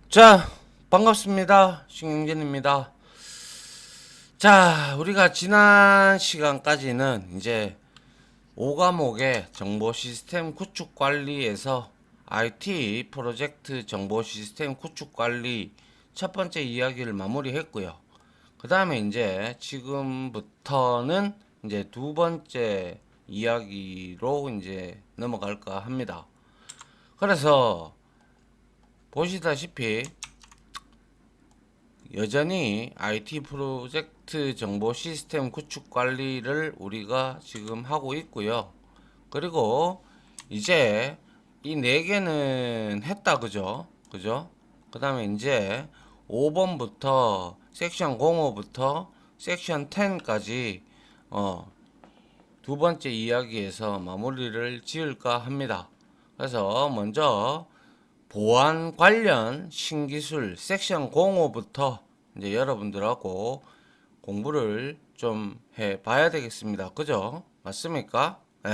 자, 반갑습니다. 신경진입니다. 자, 우리가 지난 시간까지는 이제 5과목의 정보 시스템 구축 관리에서 IT 프로젝트 정보 시스템 구축 관리 첫 번째 이야기를 마무리했고요. 그 다음에 이제 지금부터는 이제 두 번째 이야기로 이제 넘어갈까 합니다. 그래서 보시다시피 여전히 IT 프로젝트 정보 시스템 구축 관리를 우리가 지금 하고 있고요. 그리고 이제 이 네 개는 했다, 그죠? 그죠? 그 다음에 이제 5번부터 섹션 05부터 섹션 10까지 두 번째 이야기에서 마무리를 지을까 합니다. 그래서 먼저 보안 관련 신기술 섹션 05부터 이제 여러분들하고 공부를 좀 해 봐야 되겠습니다. 그죠? 맞습니까? 예.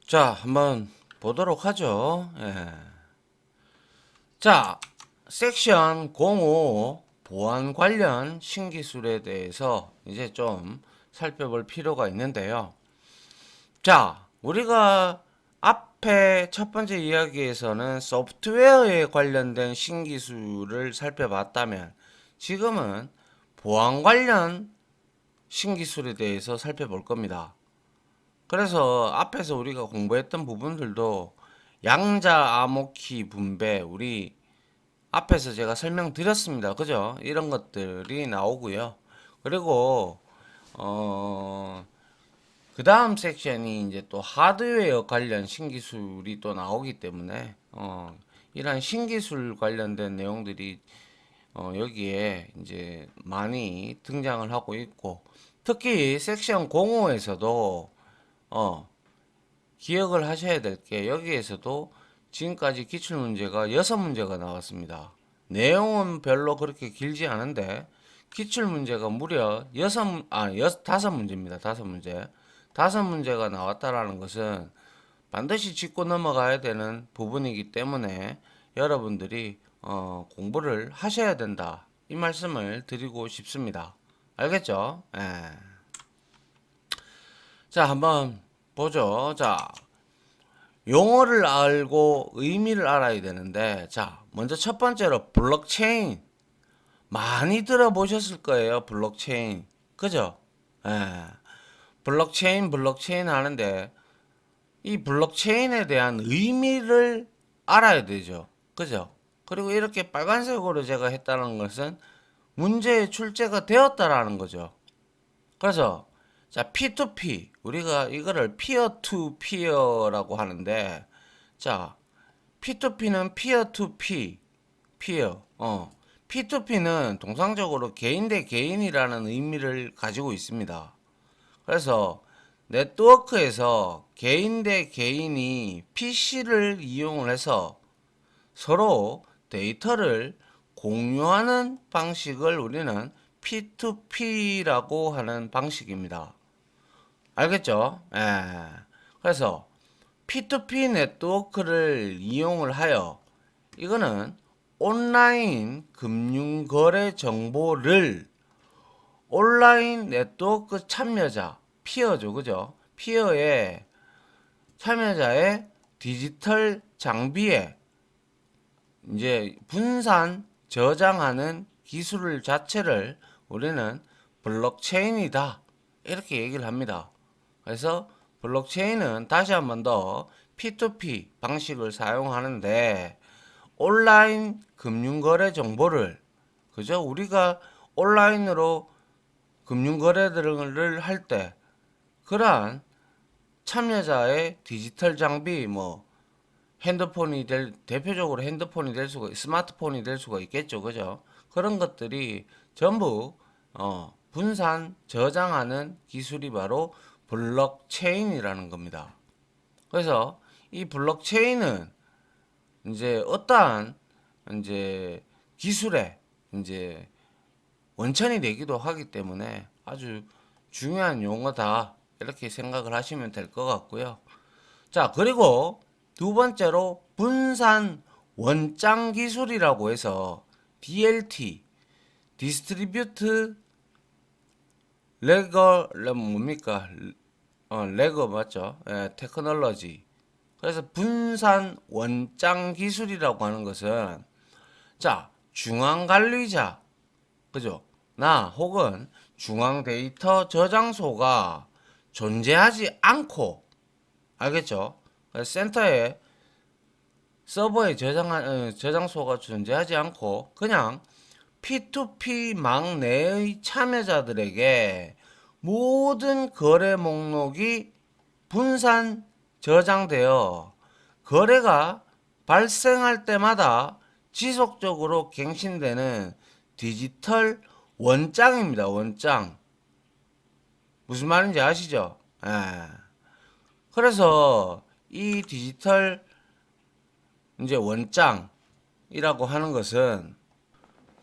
자, 한번 보도록 하죠. 예. 자, 섹션 05 보안 관련 신기술에 대해서 이제 좀 살펴볼 필요가 있는데요. 자, 우리가 앞에 첫 번째 이야기에서는 소프트웨어에 관련된 신기술을 살펴봤다면 지금은 보안 관련 신기술에 대해서 살펴볼 겁니다. 그래서 앞에서 우리가 공부했던 부분들도 양자 암호키 분배 우리 앞에서 제가 설명드렸습니다. 그죠? 이런 것들이 나오고요. 그리고 그 다음 섹션이 이제 또 하드웨어 관련 신기술이 또 나오기 때문에 이러한 신기술 관련된 내용들이 여기에 이제 많이 등장을 하고 있고, 특히 섹션 05에서도 기억을 하셔야 될 게, 여기에서도 지금까지 기출문제가 6문제가 나왔습니다. 내용은 별로 그렇게 길지 않은데 기출문제가 무려 5문제입니다. 5문제. 5문제가 나왔다라는 것은 반드시 짚고 넘어가야 되는 부분이기 때문에 여러분들이 공부를 하셔야 된다. 이 말씀을 드리고 싶습니다. 알겠죠? 예. 자, 한번 보죠. 자, 용어를 알고 의미를 알아야 되는데, 자, 먼저 첫 번째로 블록체인. 많이 들어보셨을 거예요. 블록체인. 그죠? 예. 블록체인 하는데, 이 블록체인에 대한 의미를 알아야 되죠. 그죠? 그리고 이렇게 빨간색으로 제가 했다는 것은 문제의 출제가 되었다라는 거죠. 그래서 자, P2P 우리가 이거를 피어 투 피어라고 하는데, 자, P2P는 피어 투 피, 피어. P2P는 통상적으로 개인 대 개인이라는 의미를 가지고 있습니다. 그래서 네트워크에서 개인 대 개인이 PC를 이용을 해서 서로 데이터를 공유하는 방식을 우리는 P2P라고 하는 방식입니다. 알겠죠? 예. 그래서 P2P 네트워크를 이용을 하여 이거는 온라인 금융거래 정보를 온라인 네트워크 참여자, 피어죠, 그죠? 피어의 참여자의 디지털 장비에 이제 분산 저장하는 기술 자체를 우리는 블록체인이다. 이렇게 얘기를 합니다. 그래서 블록체인은 다시 한번 더 P2P 방식을 사용하는데 온라인 금융거래 정보를, 그죠? 우리가 온라인으로 금융거래들을 할 때 그러한 참여자의 디지털 장비, 뭐 대표적으로 핸드폰이 될 수가, 스마트폰이 될 수가 있겠죠. 그죠? 그런 것들이 전부 분산 저장하는 기술이 바로 블록체인이라는 겁니다. 그래서 이 블록체인은 이제 어떠한 이제 기술의 이제 원천이 되기도 하기 때문에 아주 중요한 용어다, 이렇게 생각을 하시면 될 것 같고요. 자, 그리고 두 번째로 분산 원장 기술이라고 해서 DLT, 디스트리뷰트 레거 뭡니까? 레거 맞죠? 예, 테크놀로지. 그래서 분산 원장 기술이라고 하는 것은 자, 중앙 관리자, 그죠? 나 혹은 중앙 데이터 저장소가 존재하지 않고, 알겠죠? 센터에 서버에 저장소가 존재하지 않고 그냥 P2P 망 내의 참여자들에게 모든 거래 목록이 분산 저장되어 거래가 발생할 때마다 지속적으로 갱신되는 디지털 원장입니다. 원장. 무슨 말인지 아시죠? 예. 그래서 이 디지털 이제 원장이라고 하는 것은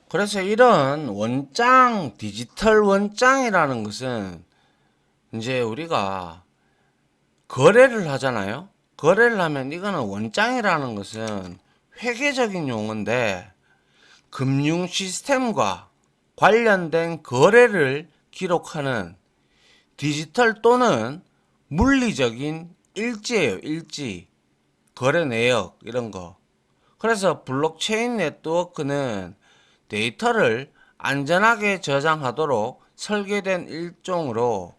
그래서 이런 원장, 디지털 원장이라는 것은 이제 우리가 거래를 하잖아요. 거래를 하면 이거는 원장이라는 것은 회계적인 용어인데 금융 시스템과 관련된 거래를 기록하는 디지털 또는 물리적인 일지예요. 일지, 거래 내역 이런 거. 그래서 블록체인 네트워크는 데이터를 안전하게 저장하도록 설계된 일종으로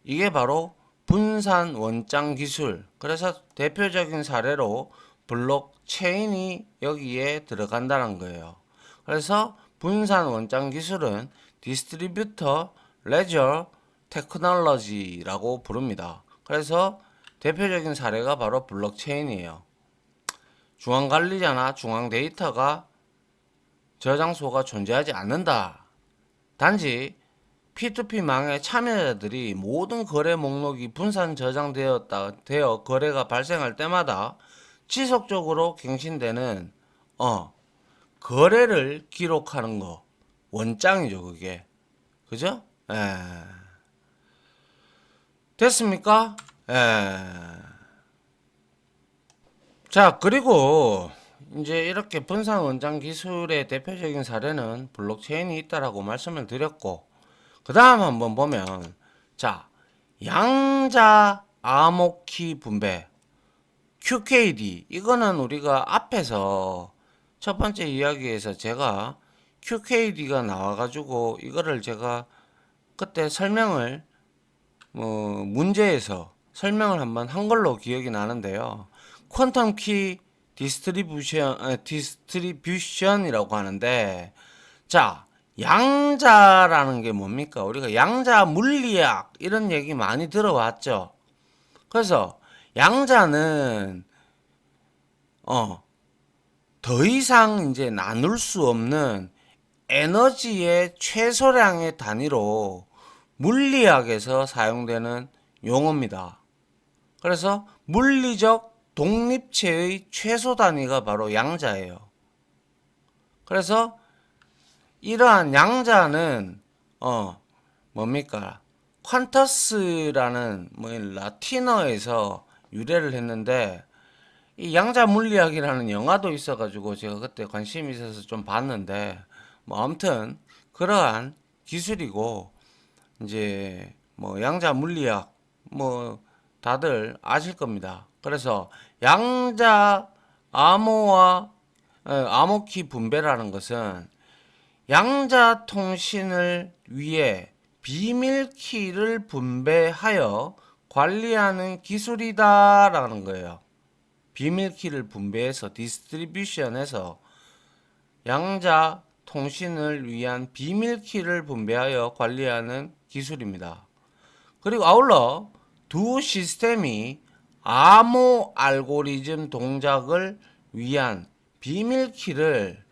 이게 바로 분산 원장 기술. 그래서 대표적인 사례로 블록체인이 여기에 들어간다는 거예요. 그래서 분산 원장 기술은 디스트리뷰터 레저 테크놀로지라고 부릅니다. 그래서 대표적인 사례가 바로 블록체인이에요. 중앙 관리자나 중앙 데이터가 저장소가 존재하지 않는다. 단지 P2P망의 참여자들이 모든 거래 목록이 분산 저장되어 거래가 발생할 때마다 지속적으로 갱신되는 거래를 기록하는 거 원장이죠. 그게 그죠? 됐습니까? 자, 그리고 이제 이렇게 분산 원장 기술의 대표적인 사례는 블록체인이 있다라고 말씀을 드렸고, 그 다음 한번 보면, 자, 양자 암호키 분배, QKD. 이거는 우리가 앞에서 첫 번째 이야기에서 제가 QKD가 나와가지고, 이거를 제가 그때 설명을, 문제에서 설명을 한번 한 걸로 기억이 나는데요. 퀀텀 키 디스트리뷰션이라고 하는데, 자, 양자라는 게 뭡니까? 우리가 양자 물리학 이런 얘기 많이 들어왔죠. 그래서 양자는 더 이상 이제 나눌 수 없는 에너지의 최소량의 단위로 물리학에서 사용되는 용어입니다. 그래서 물리적 독립체의 최소 단위가 바로 양자예요. 그래서 이러한 양자는 뭡니까? 퀀터스라는 라틴어에서 유래를 했는데 이 양자 물리학이라는 영화도 있어가지고 제가 그때 관심이 있어서 좀 봤는데 아무튼 그러한 기술이고 이제 양자 물리학 다들 아실 겁니다. 그래서 양자 암호키 분배라는 것은 양자 통신을 위해 비밀키를 분배하여 관리하는 기술이다라는 거예요. 비밀키를 분배해서 디스트리뷰션에서 양자 통신을 위한 비밀키를 분배하여 관리하는 기술입니다. 그리고 아울러 두 시스템이 암호 알고리즘 동작을 위한 비밀키를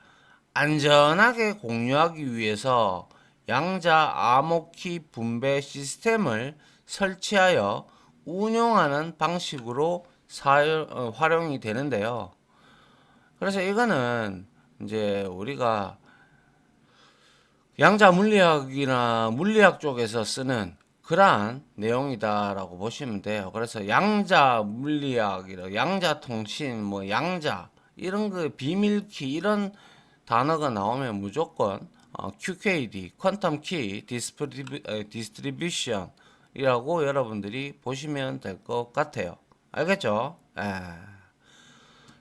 안전하게 공유하기 위해서 양자 암호키 분배 시스템을 설치하여 운용하는 방식으로 활용이 되는데요. 그래서 이거는 이제 우리가 양자 물리학이나 물리학 쪽에서 쓰는 그러한 내용이다라고 보시면 돼요. 그래서 양자 물리학, 양자 통신, 뭐 양자 이런 거 비밀키 이런 단어가 나오면 무조건 QKD, 퀀텀 키 디스트리뷰션이라고 여러분들이 보시면 될 것 같아요. 알겠죠?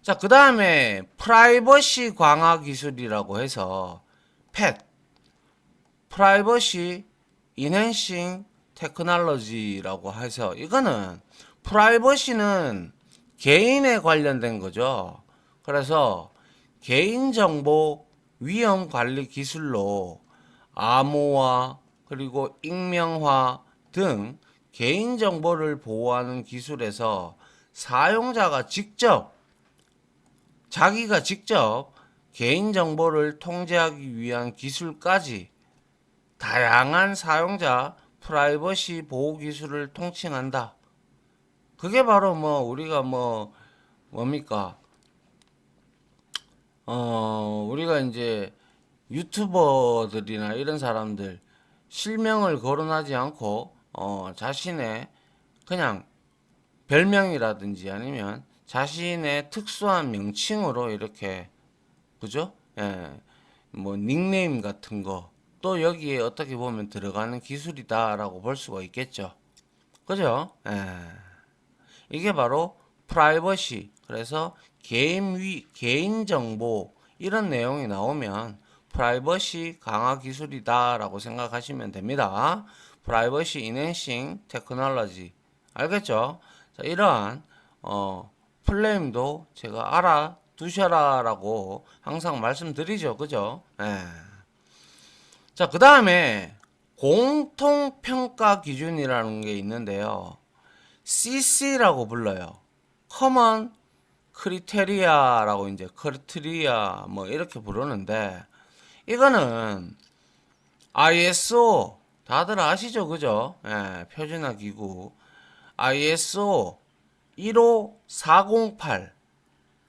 자, 그 다음에 프라이버시 강화 기술이라고 해서 펫, 프라이버시 인핸싱 테크놀로지라고 해서 이거는 프라이버시는 개인에 관련된 거죠. 그래서 개인정보 위험 관리 기술로 암호화 그리고 익명화 등 개인정보를 보호하는 기술에서 사용자가 자기가 직접 개인정보를 통제하기 위한 기술까지 다양한 사용자 프라이버시 보호 기술을 통칭한다. 그게 바로 뭐 우리가 뭡니까? 우리가 이제 유튜버들이나 이런 사람들 실명을 거론하지 않고 자신의 그냥 별명이라든지 아니면 자신의 특수한 명칭으로 이렇게 그죠? 뭐 닉네임 같은 거 또 여기에 어떻게 보면 들어가는 기술이다라고 볼 수가 있겠죠. 그죠? 이게 바로 프라이버시. 그래서 개인정보 이런 내용이 나오면 프라이버시 강화 기술이다라고 생각하시면 됩니다. 프라이버시 인핸싱 테크놀로지. 알겠죠? 자, 이러한 플레임도 제가 알아두셔라라고 항상 말씀드리죠. 그죠? 자, 그 다음에 공통평가 기준이라는 게 있는데요. CC라고 불러요. Common Criteria라고 이제 크리테리아 뭐 이렇게 부르는데 이거는 ISO 다들 아시죠? 그죠? 표준화 기구 ISO 15408.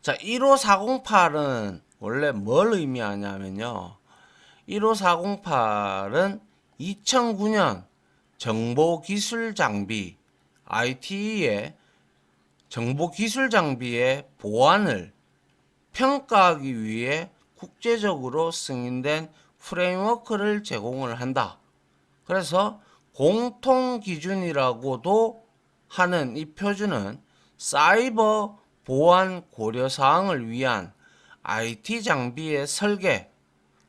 자, 15408은 원래 뭘 의미하냐면요. 15408은 2009년 정보기술장비 IT의 정보기술장비의 보안을 평가하기 위해 국제적으로 승인된 프레임워크를 제공을 한다. 그래서 공통기준이라고도 하는 이 표준은 사이버 보안 고려사항을 위한 IT 장비의 설계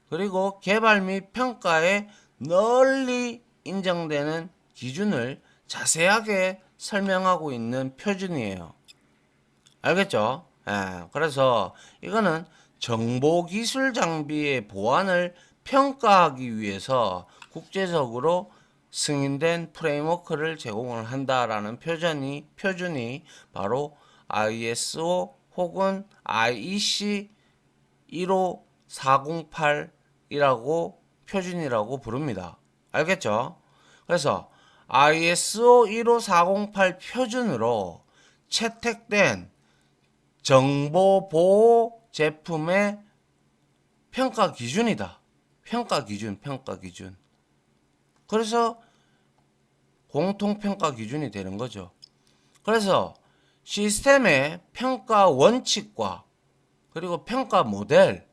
그리고 개발 및 평가에 널리 인정되는 기준을 자세하게 설명하고 있는 표준이에요. 알겠죠? 그래서 이거는 정보기술 장비의 보안을 평가하기 위해서 국제적으로 승인된 프레임워크를 제공을 한다라는 표준이 바로 ISO 혹은 IEC 15408이라고 표준이라고 부릅니다. 알겠죠? 그래서 ISO 15408 표준으로 채택된 정보보호 제품의 평가 기준이다. 평가 기준. 그래서 공통평가 기준이 되는 거죠. 그래서 시스템의 평가 원칙과 그리고 평가 모델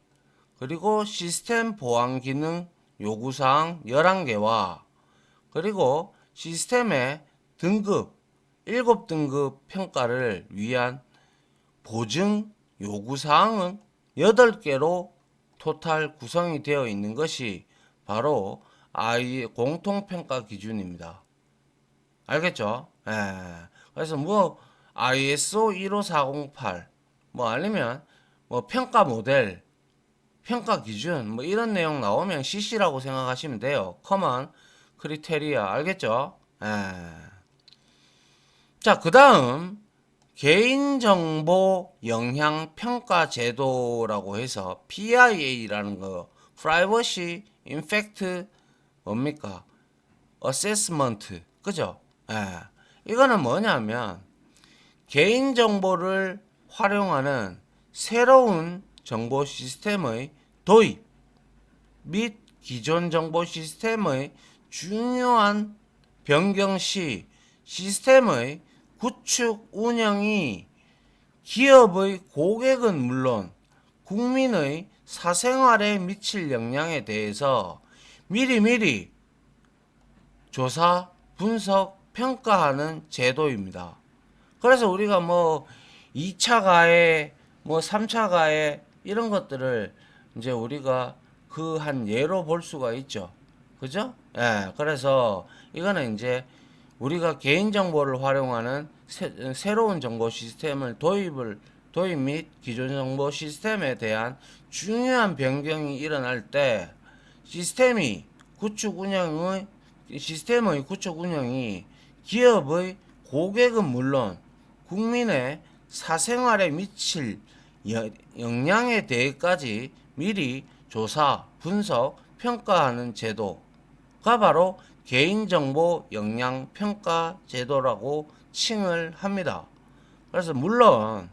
그리고 시스템 보안 기능 요구사항 11개와 그리고 시스템의 등급 7등급 평가를 위한 보증 요구사항은 8개로 토탈 구성이 되어 있는 것이 바로 공통평가 기준입니다. 알겠죠? 그래서 ISO 15408 아니면 평가 모델 평가 기준 이런 내용 나오면 CC라고 생각하시면 돼요. Common Criteria. 알겠죠? 자, 그 다음 개인정보 영향 평가 제도라고 해서 PIA라는 거 Privacy Impact 뭡니까? Assessment. 그죠? 이거는 뭐냐면 개인정보를 활용하는 새로운 정보 시스템의 도입 및 기존 정보 시스템의 중요한 변경 시 시스템의 구축 운영이 기업의 고객은 물론 국민의 사생활에 미칠 영향에 대해서 미리미리 조사, 분석, 평가하는 제도입니다. 그래서 우리가 뭐 2차 가해, 뭐 3차 가해 이런 것들을 이제 우리가 그 한 예로 볼 수가 있죠. 그죠? 예. 그래서 이거는 이제 우리가 개인정보를 활용하는 새로운 정보 시스템을 도입 및 기존 정보 시스템에 대한 중요한 변경이 일어날 때 시스템의 구축 운영이 기업의 고객은 물론 국민의 사생활에 미칠 영향에 대해까지 미리 조사, 분석, 평가하는 제도가 바로 개인정보 영향평가 제도라고 칭을 합니다. 그래서 물론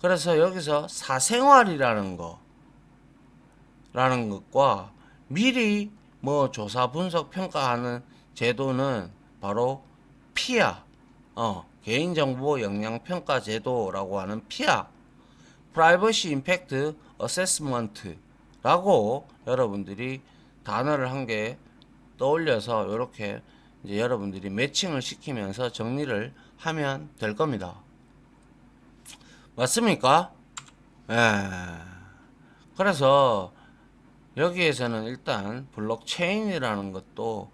그래서 여기서 사생활이라는 것과 미리 뭐 조사, 분석, 평가하는 제도는 바로 피아, 개인정보 영향평가 제도라고 하는 피아, Privacy Impact Assessment라고 여러분들이 단어를 한 개 떠올려서 이렇게 이제 여러분들이 매칭을 시키면서 정리를 하면 될 겁니다. 맞습니까? 예. 그래서 여기에서는 일단 블록체인이라는 것도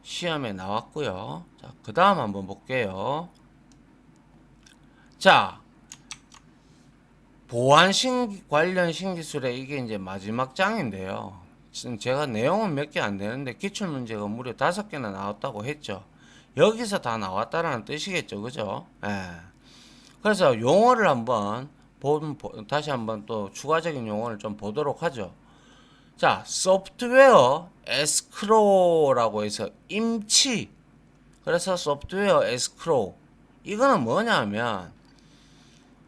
시험에 나왔고요. 자, 그 다음 한번 볼게요. 자, 보안 관련 신기술에 이게 이제 마지막 장인데요. 지금 제가 내용은 몇 개 안 되는데 기출문제가 무려 5개나 나왔다고 했죠. 여기서 다 나왔다라는 뜻이겠죠. 그죠? 예. 그래서 용어를 한번 다시 한번 또 추가적인 용어를 좀 보도록 하죠. 자, 소프트웨어 에스크로우라고 해서 임치. 그래서 소프트웨어 에스크로우. 이거는 뭐냐면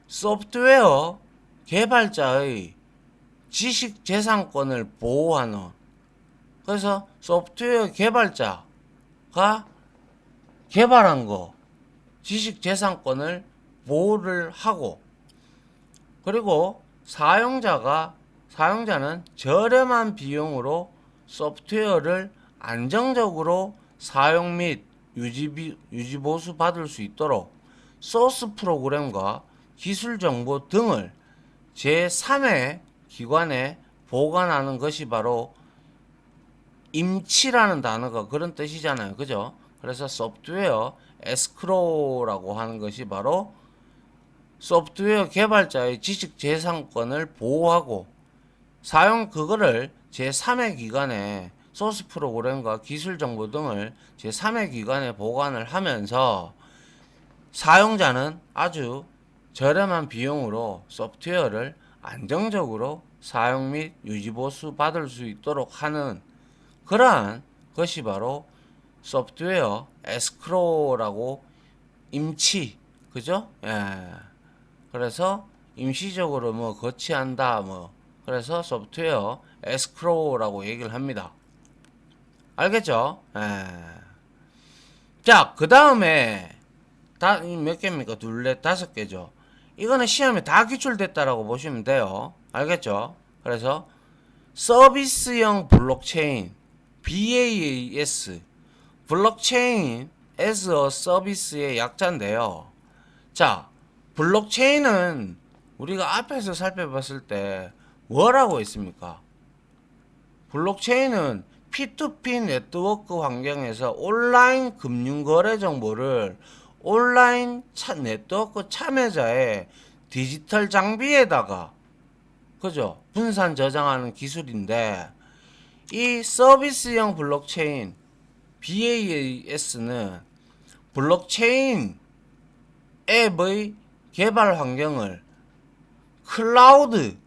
소프트웨어 개발자의 지식 재산권을 보호하는, 그래서 소프트웨어 개발자가 개발한 거 지식 재산권을 보호를 하고, 그리고 사용자는 저렴한 비용으로 소프트웨어를 안정적으로 사용 및 유지 보수 받을 수 있도록 소스 프로그램과 기술 정보 등을 제3의 기관에 보관하는 것이 바로 임치라는 단어가 그런 뜻이잖아요. 그죠? 그래서 소프트웨어 에스크로우라고 하는 것이 바로 소프트웨어 개발자의 지식 재산권을 보호하고 그거를 제3의 기관에 소스 프로그램과 기술 정보 등을 제3의 기관에 보관을 하면서 사용자는 아주 저렴한 비용으로 소프트웨어를 안정적으로 사용 및 유지 보수 받을 수 있도록 하는 그러한 것이 바로 소프트웨어 에스크로우라고 임치, 그죠? 예. 그래서 임시적으로 뭐 거치한다 그래서 소프트웨어 에스크로우라고 얘기를 합니다. 알겠죠? 예. 자, 그 다음에 몇 개입니까? 둘, 넷, 5개죠. 이거는 시험에 다 기출됐다라고 보시면 돼요. 알겠죠? 그래서 서비스형 블록체인 BAS 블록체인 as a service의 약자인데요. 자, 블록체인은 우리가 앞에서 살펴봤을 때 뭐라고 했습니까? 블록체인은 P2P 네트워크 환경에서 온라인 금융거래 정보를 온라인 네트워크 참여자의 디지털 장비에다가 그죠? 분산 저장하는 기술인데, 이 서비스형 블록체인 BAS는 블록체인 앱의 개발 환경을 클라우드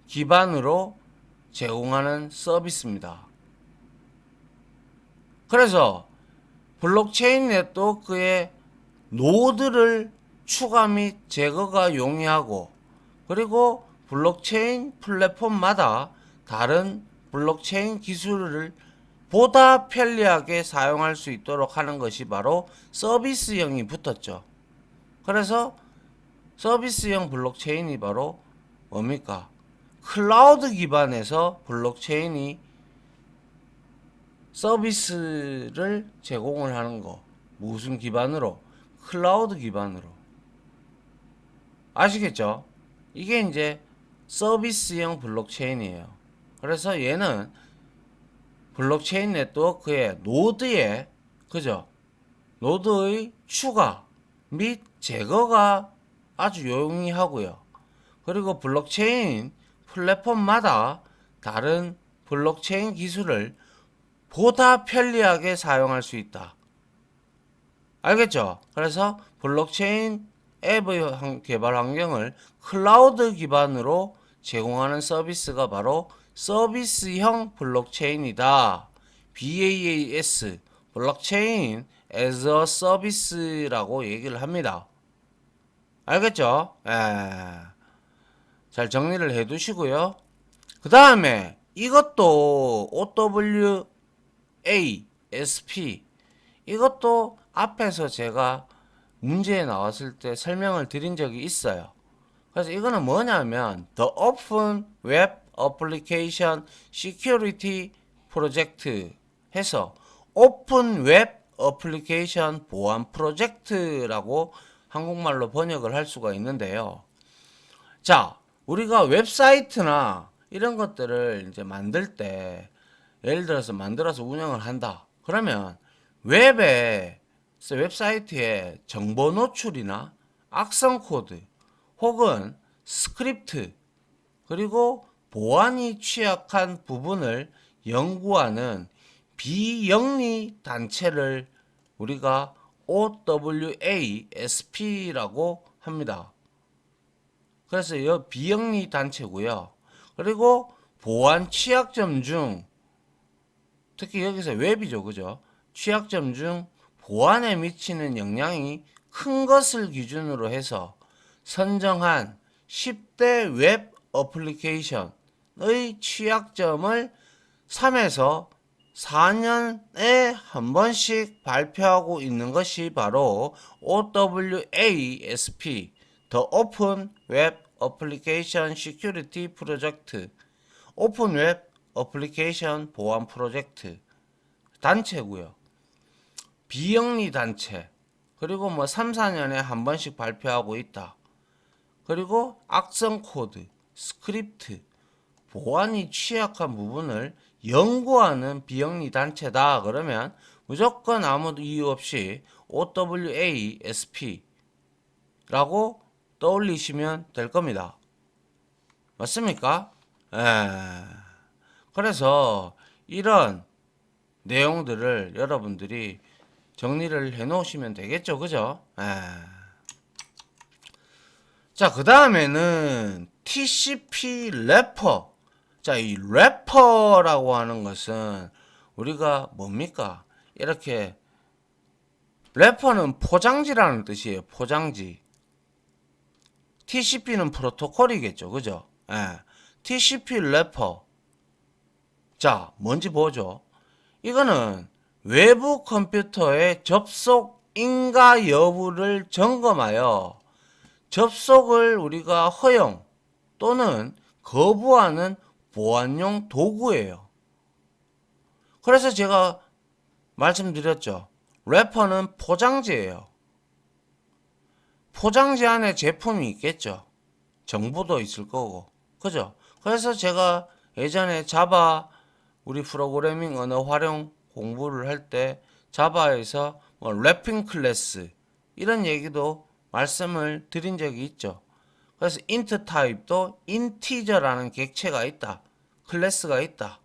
기반으로 제공하는 서비스입니다. 그래서 블록체인 네트워크의 노드를 추가 및 제거가 용이하고, 그리고 블록체인 플랫폼마다 다른 블록체인 기술을 보다 편리하게 사용할 수 있도록 하는 것이 바로 서비스형이 붙었죠. 그래서 서비스형 블록체인이 바로 뭡니까? 클라우드 기반에서 블록체인이 서비스를 제공을 하는 거. 무슨 기반으로? 클라우드 기반으로. 아시겠죠? 이게 이제 서비스형 블록체인이에요. 그래서 얘는 블록체인 네트워크의 노드에, 그죠? 노드의 추가 및 제거가 아주 용이하고요. 그리고 블록체인 플랫폼마다 다른 블록체인 기술을 보다 편리하게 사용할 수 있다. 알겠죠? 그래서 블록체인 앱의 개발 환경을 클라우드 기반으로 제공하는 서비스가 바로 서비스형 블록체인이다. BaaS, 블록체인 as a service라고 얘기를 합니다. 알겠죠? 잘 정리를 해 두시고요. 그 다음에 이것도 OWASP, 이것도 앞에서 제가 문제에 나왔을 때 설명을 드린 적이 있어요. 그래서 이거는 뭐냐면 The Open Web Application Security Project 해서 오픈 웹 어플리케이션 보안 프로젝트라고 한국말로 번역을 할 수가 있는데요. 자, 우리가 웹사이트나 이런 것들을 이제 만들 때 예를 들어서 만들어서 운영을 한다. 그러면 웹사이트에 정보 노출이나 악성 코드 혹은 스크립트 그리고 보안이 취약한 부분을 연구하는 비영리 단체를 우리가 OWASP라고 합니다. 그래서 이 비영리 단체고요. 그리고 보안 취약점 중 특히 여기서 웹이죠, 그죠? 취약점 중 보안에 미치는 영향이 큰 것을 기준으로 해서 선정한 10대 웹 어플리케이션의 취약점을 3에서 4년에 한 번씩 발표하고 있는 것이 바로 OWASP, The Open Web Application Security Project, 오픈 웹 어플리케이션 보안 프로젝트 단체고요. 비영리 단체. 그리고 뭐 3, 4년에 한 번씩 발표하고 있다. 그리고 악성 코드, 스크립트, 보안이 취약한 부분을 연구하는 비영리 단체다. 그러면 무조건 아무 이유 없이 OWASP라고 떠올리시면 될 겁니다. 맞습니까? 그래서 이런 내용들을 여러분들이 정리를 해 놓으시면 되겠죠. 그죠? 자, 그 다음에는 TCP 래퍼. 자, 이 래퍼라고 하는 것은 우리가 뭡니까? 이렇게 래퍼는 포장지라는 뜻이에요. 포장지. TCP는 프로토콜이겠죠. 그죠? TCP 래퍼. 자, 뭔지 보죠. 이거는 외부 컴퓨터의 접속인가 여부를 점검하여 접속을 우리가 허용 또는 거부하는 보안용 도구예요. 그래서 제가 말씀드렸죠. 래퍼는 포장지예요. 포장지 안에 제품이 있겠죠. 정보도 있을 거고. 그죠? 그래서 제가 예전에 자바 우리 프로그래밍 언어 활용 공부를 할 때 자바에서 뭐 래핑 클래스 이런 얘기도 말씀을 드린 적이 있죠. 그래서 int 타입도 인티저라는 객체가 있다. 클래스가 있다.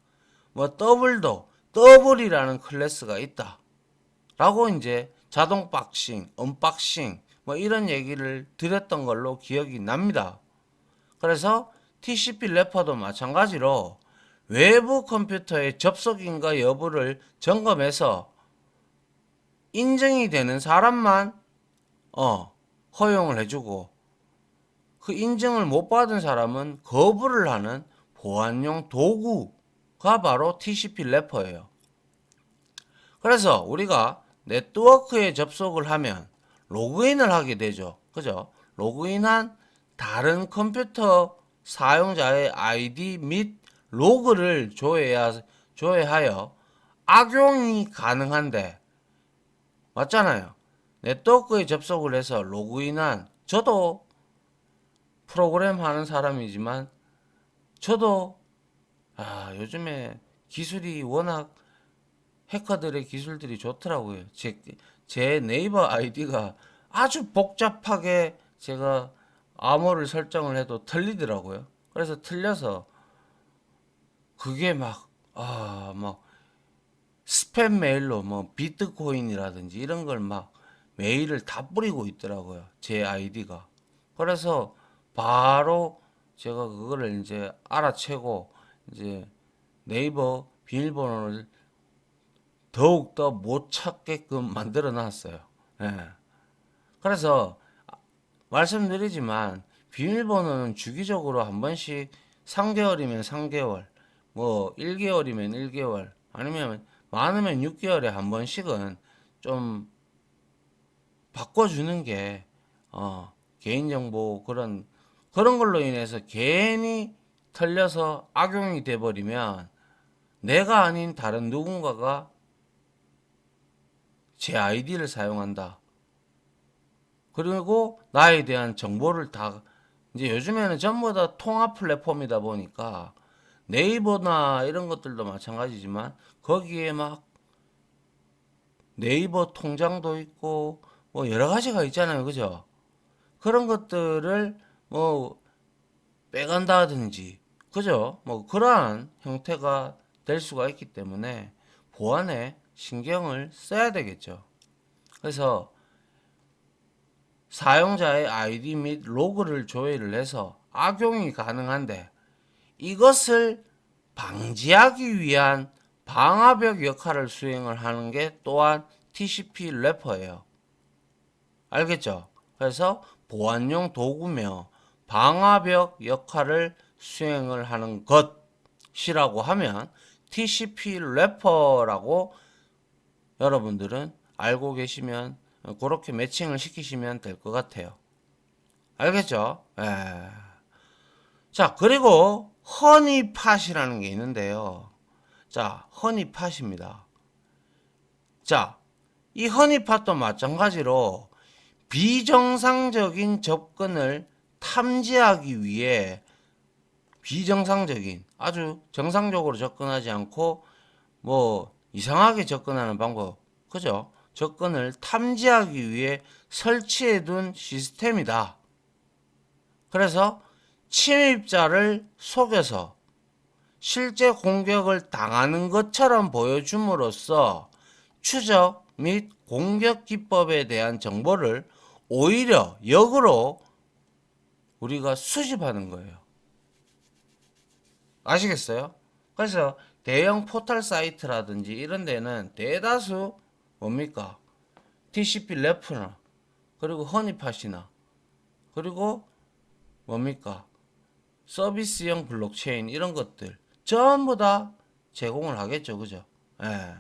뭐 더블도 더블이라는 클래스가 있다. 라고 이제 자동 박싱, 언박싱 뭐 이런 얘기를 드렸던 걸로 기억이 납니다. 그래서 TCP 래퍼도 마찬가지로 외부 컴퓨터의 접속인가 여부를 점검해서 인정이 되는 사람만 허용을 해주고 그 인증을 못 받은 사람은 거부를 하는 보안용 도구가 바로 TCP 래퍼예요. 그래서 우리가 네트워크에 접속을 하면 로그인을 하게 되죠. 그죠? 로그인한 다른 컴퓨터 사용자의 아이디 및 로그를 조회하여 악용이 가능한데, 맞잖아요. 네트워크에 접속을 해서 로그인한, 저도 프로그램 하는 사람이지만 저도 요즘에 기술이 워낙, 해커들의 기술들이 좋더라고요. 제 네이버 아이디가 아주 복잡하게 제가 암호를 설정을 해도 틀리더라고요. 그래서 틀려서 그게 막 스팸 메일로 뭐 비트코인이라든지 이런 걸 막 메일을 다 뿌리고 있더라고요. 제 아이디가. 그래서 바로 제가 그거를 이제 알아채고 이제 네이버 비밀번호를 더욱더 못 찾게끔 만들어 놨어요. 예. 그래서 말씀드리지만 비밀번호는 주기적으로 한 번씩 3개월이면 3개월, 뭐 1개월이면 1개월, 아니면 많으면 6개월에 한 번씩은 좀 바꿔주는 게 개인정보 그런 걸로 인해서 괜히 털려서 악용이 돼버리면 내가 아닌 다른 누군가가 제 아이디를 사용한다. 그리고 나에 대한 정보를 다, 이제 요즘에는 전부 다 통합 플랫폼이다 보니까 네이버나 이런 것들도 마찬가지지만 거기에 막 네이버 통장도 있고 뭐 여러 가지가 있잖아요. 그죠? 그런 것들을 뭐 빼간다든지, 그죠? 뭐 그러한 형태가 될 수가 있기 때문에 보안에 신경을 써야 되겠죠. 그래서 사용자의 아이디 및 로그를 조회를 해서 악용이 가능한데, 이것을 방지하기 위한 방화벽 역할을 수행을 하는 게 또한 TCP 래퍼예요. 알겠죠? 그래서 보안용 도구며 방화벽 역할을 수행을 하는 것이라고 하면 TCP 래퍼라고 여러분들은 알고 계시면 그렇게 매칭을 시키시면 될 것 같아요. 알겠죠? 예. 자, 그리고 허니팟이라는 게 있는데요. 자, 허니팟입니다. 자, 이 허니팟도 마찬가지로 비정상적인 접근을 탐지하기 위해, 비정상적인, 아주 정상적으로 접근하지 않고 뭐 이상하게 접근하는 방법, 그죠? 접근을 탐지하기 위해 설치해 둔 시스템이다. 그래서 침입자를 속여서 실제 공격을 당하는 것처럼 보여줌으로써 추적 및 공격 기법에 대한 정보를 오히려 역으로 우리가 수집하는 거예요. 아시겠어요? 그래서 대형 포털 사이트라든지 이런 데는 대다수 뭡니까? TCP 래프나, 그리고 허니팟이나, 그리고 뭡니까? 서비스형 블록체인 이런 것들 전부 다 제공을 하겠죠. 그죠? 예.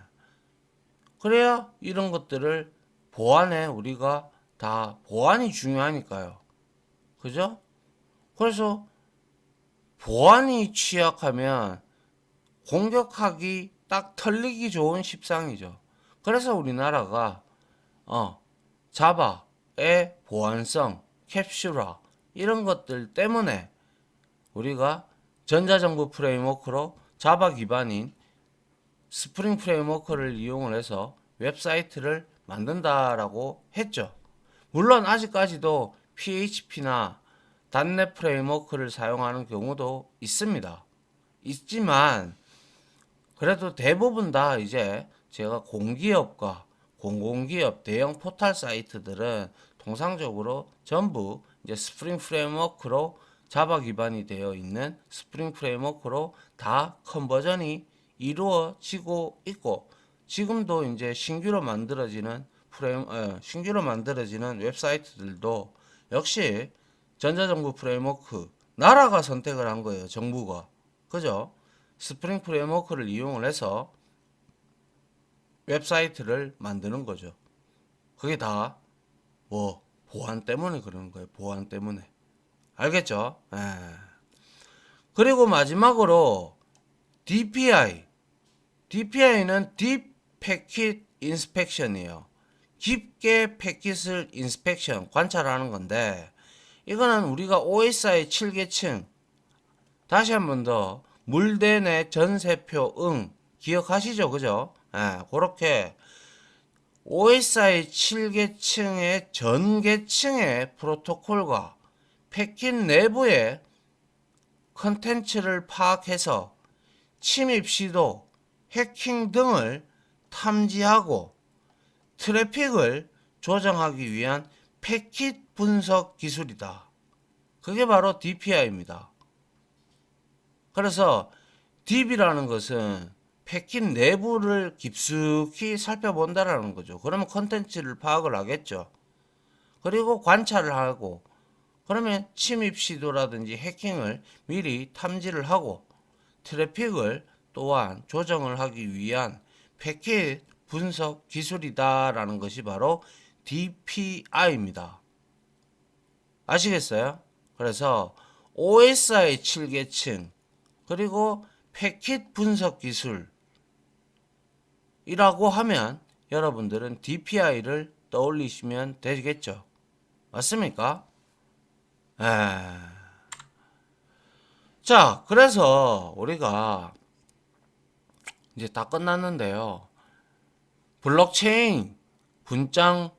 그래야 이런 것들을 보안에, 우리가 다 보안이 중요하니까요. 그죠? 그래서 보안이 취약하면 공격하기 딱 털리기 좋은 십상이죠. 그래서 우리나라가 자바의 보안성, 캡슐화 이런 것들 때문에 우리가 전자정부 프레임워크로 자바 기반인 스프링 프레임워크를 이용을 해서 웹사이트를 만든다라고 했죠. 물론 아직까지도 PHP나 닷넷 프레임워크를 사용하는 경우도 있습니다. 있지만 그래도 대부분 다 이제 제가 공기업과 공공기업 대형 포털 사이트들은 통상적으로 전부 이제 스프링 프레임워크로 자바 기반이 되어 있는 스프링 프레임워크로 다 컨버전이 이루어지고 있고, 지금도 이제 신규로 만들어지는 웹사이트들도 역시 전자정부 프레임워크, 나라가 선택을 한 거예요. 정부가. 그죠? 스프링 프레임워크를 이용을 해서 웹사이트를 만드는 거죠. 그게 다 뭐 보안 때문에 그러는 거예요. 보안 때문에. 알겠죠? 예. 그리고 마지막으로 DPI. DPI는 Deep Packet Inspection이에요. 깊게 패킷을 인스펙션, 관찰하는 건데, 이거는 우리가 OSI 7계층, 다시 한 번 더, 물대내 전세표 기억하시죠? 그죠? 예, 그렇게 OSI 7계층의 전 계층의 프로토콜과 패킷 내부의 컨텐츠를 파악해서 침입 시도, 해킹 등을 탐지하고 트래픽을 조정하기 위한 패킷 분석 기술이다. 그게 바로 DPI입니다. 그래서 DB라는 것은 패킷 내부를 깊숙이 살펴본다라는 거죠. 그러면 컨텐츠를 파악을 하겠죠. 그리고 관찰을 하고, 그러면 침입 시도라든지 해킹을 미리 탐지를 하고 트래픽을 또한 조정을 하기 위한 패킷 분석 기술이다라는 것이 바로 DPI입니다. 아시겠어요? 그래서 OSI 7계층 그리고 패킷 분석 기술이라고 하면 여러분들은 DPI를 떠올리시면 되겠죠. 맞습니까? 자, 그래서 우리가 이제 다 끝났는데요. 블록체인, 분산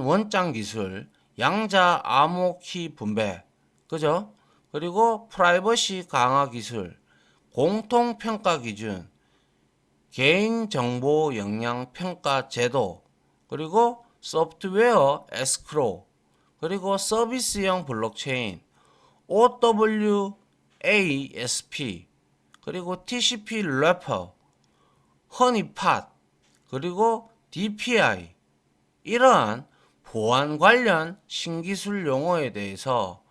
원장 기술, 양자 암호키 분배, 그죠? 그리고 프라이버시 강화 기술, 공통 평가 기준, 개인 정보 역량 평가 제도, 그리고 소프트웨어 에스크로, 그리고 서비스형 블록체인, OWASP, 그리고 TCP 래퍼, 허니팟, 그리고 DPI, 이러한 보안 관련 신기술 용어에 대해서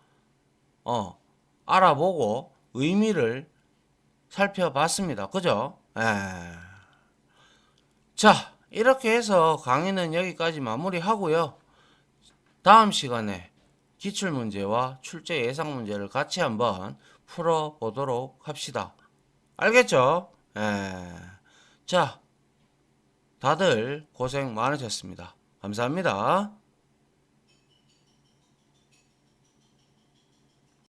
알아보고 의미를 살펴봤습니다. 그죠? 자, 이렇게 해서 강의는 여기까지 마무리하고요. 다음 시간에 기출문제와 출제 예상 문제를 같이 한번 풀어보도록 합시다. 알겠죠? 자, 다들 고생 많으셨습니다. 감사합니다.